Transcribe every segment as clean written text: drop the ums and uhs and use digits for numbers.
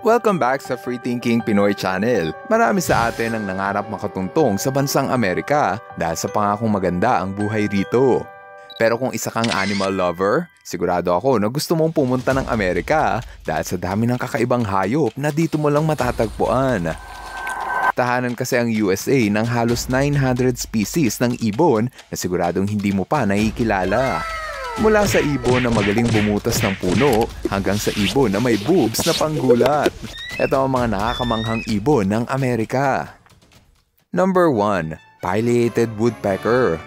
Welcome back sa Free Thinking Pinoy Channel. Marami sa atin ang nangarap makatuntong sa bansang Amerika dahil sa pangakong maganda ang buhay rito. Pero kung isa kang animal lover, sigurado ako na gusto mong pumunta ng Amerika dahil sa dami ng kakaibang hayop na dito mo lang matatagpuan. Tahanan kasi ang USA ng halos 900 species ng ibon na siguradong hindi mo pa nakikilala. Mula sa ibon na magaling bumutas ng puno hanggang sa ibon na may boobs na panggulat. Ito ang mga nakakamanghang ibon ng Amerika. Number 1. Pileated Woodpecker.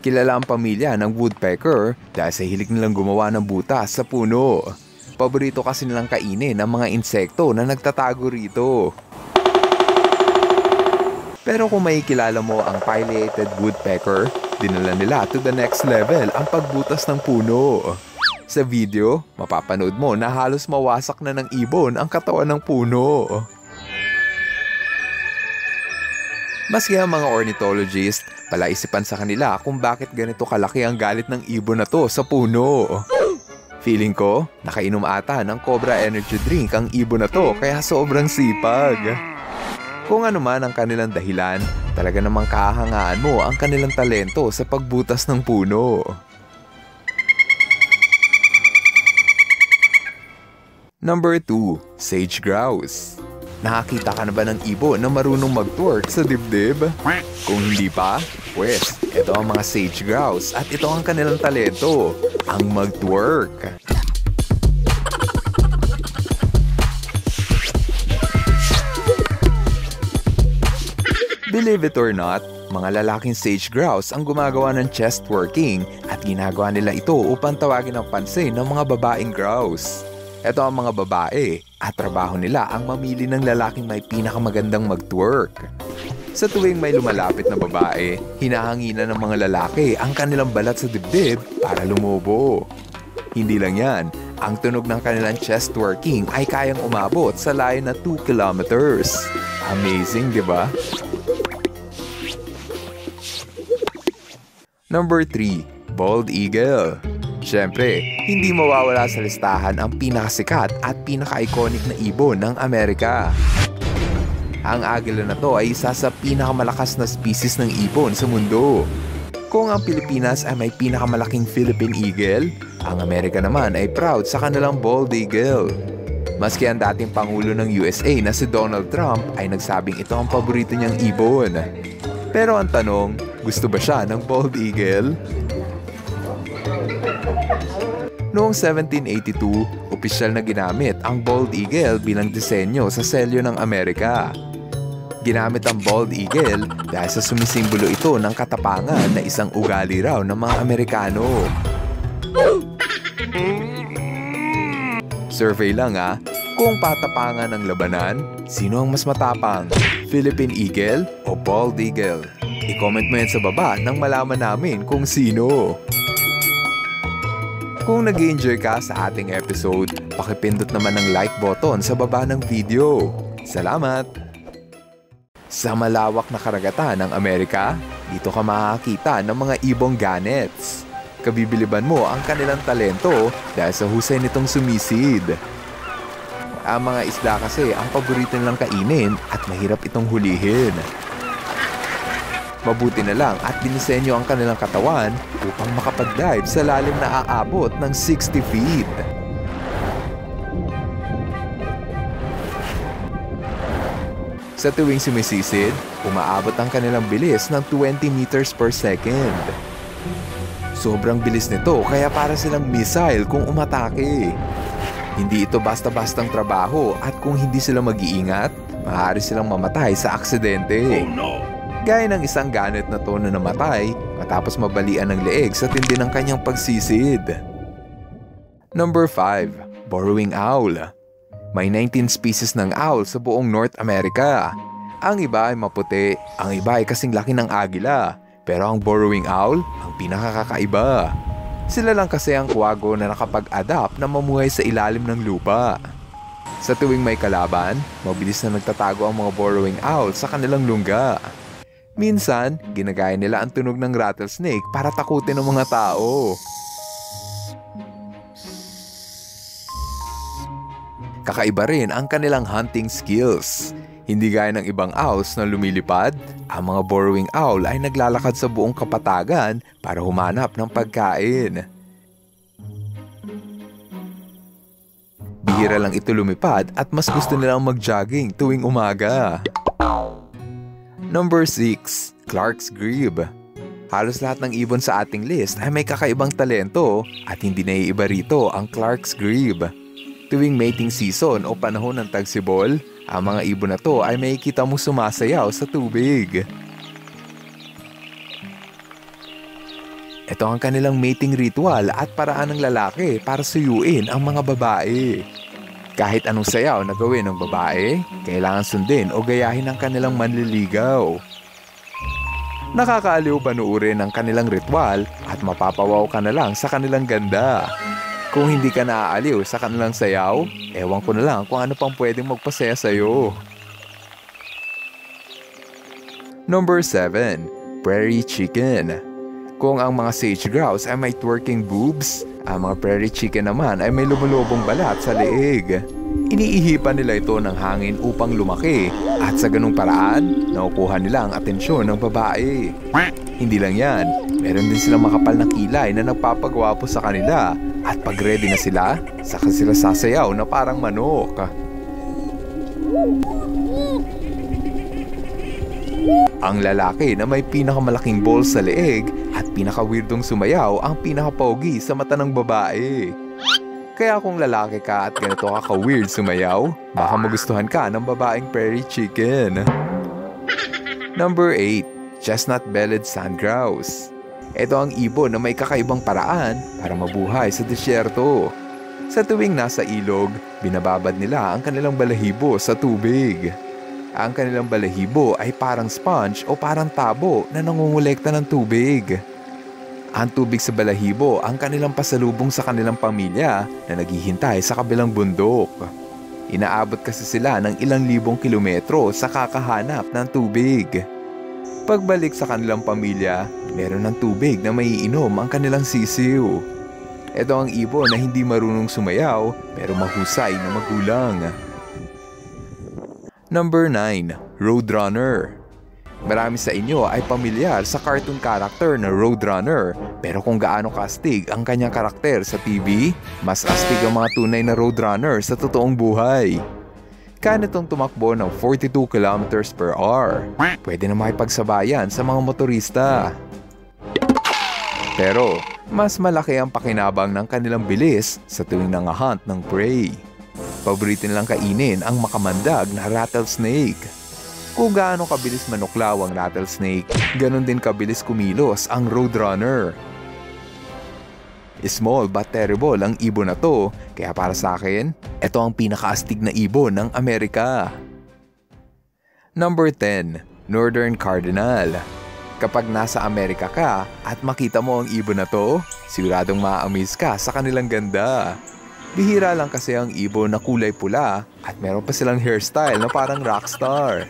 Kilala ang pamilya ng woodpecker dahil sa hilig nilang gumawa ng butas sa puno. Paborito kasi nilang kainin ang mga insekto na nagtatago rito. Pero kung may kilala mo ang pileated woodpecker, dinala nila to the next level ang pagbutas ng puno. Sa video, mapapanood mo na halos mawasak na ng ibon ang katawan ng puno. Maski ang mga ornithologist, palaisipan sa kanila kung bakit ganito kalaki ang galit ng ibon na to sa puno. Feeling ko, nakainom ata ng Cobra Energy Drink ang ibon na to kaya sobrang sipag. Kung ano man ang kanilang dahilan, talaga namang kahangaan mo ang kanilang talento sa pagbutas ng puno. Number 2. Sage Grouse. Nakakita ka na ba ng ibon na marunong mag-twerk sa dibdib? Kung hindi pa, pues, ito ang mga sage grouse at ito ang kanilang talento, ang mag-twerk. Believe it or not, mga lalaking sage grouse ang gumagawa ng chest twerking at ginagawa nila ito upang tawagin ang pansin ng mga babaeng grouse. Ito ang mga babae at trabaho nila ang mamili ng lalaking may pinakamagandang mag-twerk. Sa tuwing may lumalapit na babae, hinahanginan ng mga lalaki ang kanilang balat sa dibdib para lumobo. Hindi lang yan, ang tunog ng kanilang chest twerking ay kayang umabot sa layo na 2 kilometers. Amazing, di ba? Number 3. Bald Eagle. Siyempre, hindi mawawala sa listahan ang pinakasikat at pinaka-iconic na ibon ng Amerika. Ang agila na to ay isa sa pinakamalakas na species ng ibon sa mundo. Kung ang Pilipinas ay may pinakamalaking Philippine Eagle, ang Amerika naman ay proud sa kanilang Bald Eagle. Maski ang dating Pangulo ng USA na si Donald Trump ay nagsabing ito ang paborito niyang ibon. Pero ang tanong, gusto ba siya ng Bald Eagle? Noong 1782, opisyal na ginamit ang Bald Eagle bilang disenyo sa selyo ng Amerika. Ginamit ang Bald Eagle dahil sa sumisimbolo ito ng katapangan na isang ugali raw ng mga Amerikano. Survey lang kung patapangan ng labanan, sino ang mas matapang? Philippine Eagle o Bald Eagle? I-comment mo yan sa baba nang malaman namin kung sino. Kung nag-enjoy ka sa ating episode, pakipindot naman ng like button sa baba ng video. Salamat! Sa malawak na karagatan ng Amerika, dito ka makakita ng mga ibong gannets. Kabibiliban mo ang kanilang talento dahil sa husay nitong sumisid. Ang mga isda kasi ang paborito nilang kainin at mahirap itong hulihin. Mabuti na lang at dinisenyo ang kanilang katawan upang makapag-dive sa lalim na aabot ng 60 feet. Sa tuwing sumisisid, umaabot ang kanilang bilis ng 20 meters per second. Sobrang bilis nito kaya para silang missile kung umatake. Hindi ito basta-bastang trabaho at kung hindi sila mag-iingat, maaari silang mamatay sa aksidente. Oh no! Gaya ng isang gannet na to na namatay matapos mabalian ng leeg sa tindi ng kanyang pagsisid. Number 5. Burrowing Owl. May 19 species ng owl sa buong North America. Ang iba ay maputi, ang iba ay kasing laki ng agila, pero ang burrowing owl ang pinakakakaiba. Sila lang kasi ang kuwago na nakapag-adapt na mamuhay sa ilalim ng lupa. Sa tuwing may kalaban, mabilis na nagtatago ang mga burrowing owl sa kanilang lungga. Minsan, ginagaya nila ang tunog ng rattlesnake para takutin ang mga tao. Kakaiba rin ang kanilang hunting skills. Hindi gaya ng ibang owls na lumilipad, ang mga burrowing owl ay naglalakad sa buong kapatagan para humanap ng pagkain. Bihira lang ito lumipad at mas gusto nilang mag-jogging tuwing umaga. Number 6. Clark's Grebe. Halos lahat ng ibon sa ating list ay may kakaibang talento at hindi naiiba rito ang Clark's Grebe. Tuwing mating season o panahon ng tagsibol, ang mga ibon na to ay makikita mo sumasayaw sa tubig. Ito ang kanilang mating ritual at paraan ng lalaki para suyuin ang mga babae. Kahit anong sayaw na gawin ng babae, kailangan sundin o gayahin ang kanilang manliligaw. Nakakaaliw panuurin ang kanilang ritual at mapapawaw ka na lang sa kanilang ganda. Kung hindi ka naaaliw sa kanilang sayaw, ewan ko na lang kung ano pang pwedeng magpasaya sa'yo. Number 7. Prairie Chicken. Kung ang mga sage grouse ay may twerking boobs, ang mga prairie chicken naman ay may lumulubong balat sa leeg. Iniihipan nila ito ng hangin upang lumaki at sa ganung paraan, nakukuha nila ang atensyon ng babae. Hindi lang yan, meron din silang makapal na kilay na nagpapagwapo sa kanila at pag ready na sila, saka sila sasayaw na parang manok. Ang lalaki na may pinakamalaking balls sa leeg at pinaka-weirdong sumayaw ang pinaka-pogi sa mata ng babae. Kaya kung lalaki ka at ganito ka-weird sumayaw, baka magustuhan ka ng babaeng prairie chicken. Number 8. Chestnut-bellied sandgrouse. Ito ang ibon na may kakaibang paraan para mabuhay sa disyerto. Sa tuwing nasa ilog, binababad nila ang kanilang balahibo sa tubig. Ang kanilang balahibo ay parang sponge o parang tabo na nangungulekta ng tubig. Ang tubig sa balahibo ang kanilang pasalubong sa kanilang pamilya na naghihintay sa kabilang bundok. Inaabot kasi sila ng ilang libong kilometro sa kakahanap ng tubig. Pagbalik sa kanilang pamilya, meron ng tubig na maiinom ang kanilang sisiw. Ito ang ibon na hindi marunong sumayaw pero mahusay na magulang. Number 9. Roadrunner. Marami sa inyo ay pamilyar sa cartoon character na Roadrunner, pero kung gaano kastig ang kanyang karakter sa TV, mas astig ang mga tunay na Roadrunner sa totoong buhay. Kaya nitong tumakbo ng 42 kilometers per hour. Pwede na makipagsabayan sa mga motorista. Pero, mas malaki ang pakinabang ng kanilang bilis sa tuwing nangahunt ng prey. Paborito nilang kainin ang makamandag na rattlesnake. Kung gaano kabilis manuklaw ang rattlesnake, ganun din kabilis kumilos ang Roadrunner. Small but terrible ang ibon na to, kaya para sa akin, ito ang pinakaastig na ibon ng Amerika. Number 10. Northern Cardinal. Kapag nasa Amerika ka at makita mo ang ibon na to, siguradong ma-amaze ka sa kanilang ganda. Bihira lang kasi ang ibon na kulay pula at meron pa silang hairstyle na parang rockstar.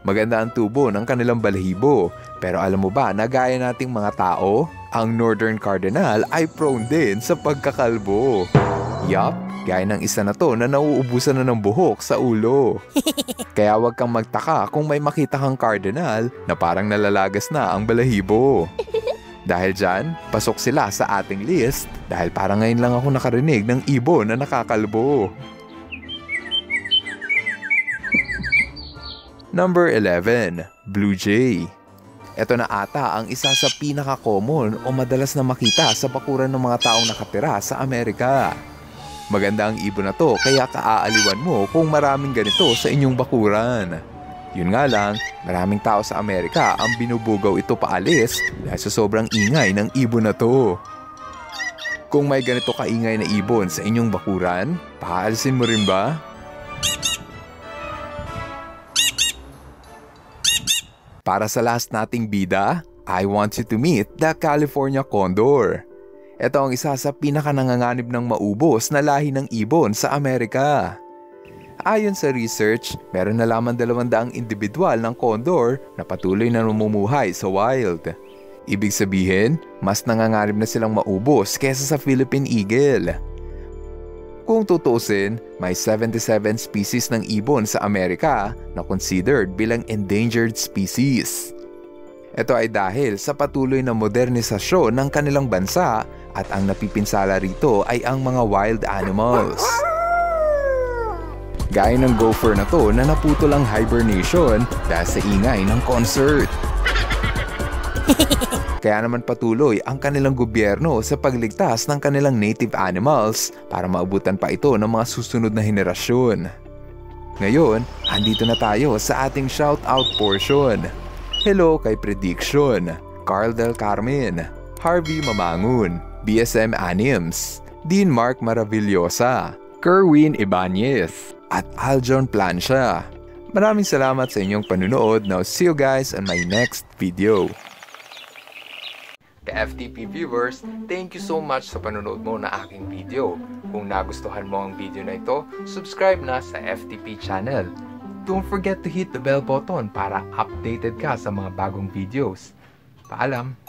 Maganda ang tubo ng kanilang balahibo, pero alam mo ba na gaya nating mga tao, ang Northern Cardinal ay prone din sa pagkakalbo. Yup, gaya ng isa na to na nauubusan na ng buhok sa ulo. Kaya wag kang magtaka kung may makita kang cardinal na parang nalalagas na ang balahibo. Dahil dyan, pasok sila sa ating list dahil parang ngayon lang ako nakarinig ng ibon na nakakalbo. Number 11. Blue Jay. Ito na ata ang isa sa pinaka-common o madalas na makita sa bakuran ng mga taong nakatira sa Amerika. Maganda ang ibon na to kaya kaaaliwan mo kung maraming ganito sa inyong bakuran. Yun nga lang, maraming tao sa Amerika ang binubugaw ito paalis dahil sa sobrang ingay ng ibon na to. Kung may ganito kaingay na ibon sa inyong bakuran, paalisin mo rin ba? Para sa last nating bida, I want you to meet the California Condor. Ito ang isa sa pinakananganganib ng maubos na lahi ng ibon sa Amerika. Ayon sa research, meron na lamang 200 individual ng condor na patuloy na namumuhay sa wild. Ibig sabihin, mas nanganganib na silang maubos kesa sa Philippine Eagle. Kung tutusin, may 77 species ng ibon sa Amerika na considered bilang endangered species. Ito ay dahil sa patuloy na modernisasyon ng kanilang bansa at ang napipinsala rito ay ang mga wild animals. Gaya ng gopher na to na naputol ang hibernation dahil sa ingay ng concert. Kaya naman patuloy ang kanilang gobyerno sa pagligtas ng kanilang native animals para maabutan pa ito ng mga susunod na henerasyon. Ngayon, andito na tayo sa ating shoutout portion. Hello kay Prediction, Carl Del Carmen, Harvey Mamangun, BSM Anims, Dean Mark Maravillosa, Kerwin Ibanez, at Aljon Plancia. Maraming salamat sa inyong panunood. Now see you guys on my next video. FTP viewers, thank you so much sa panonood mo na aking video. Kung nagustuhan mo ang video na ito, subscribe na sa FTP channel. Don't forget to hit the bell button para updated ka sa mga bagong videos. Paalam!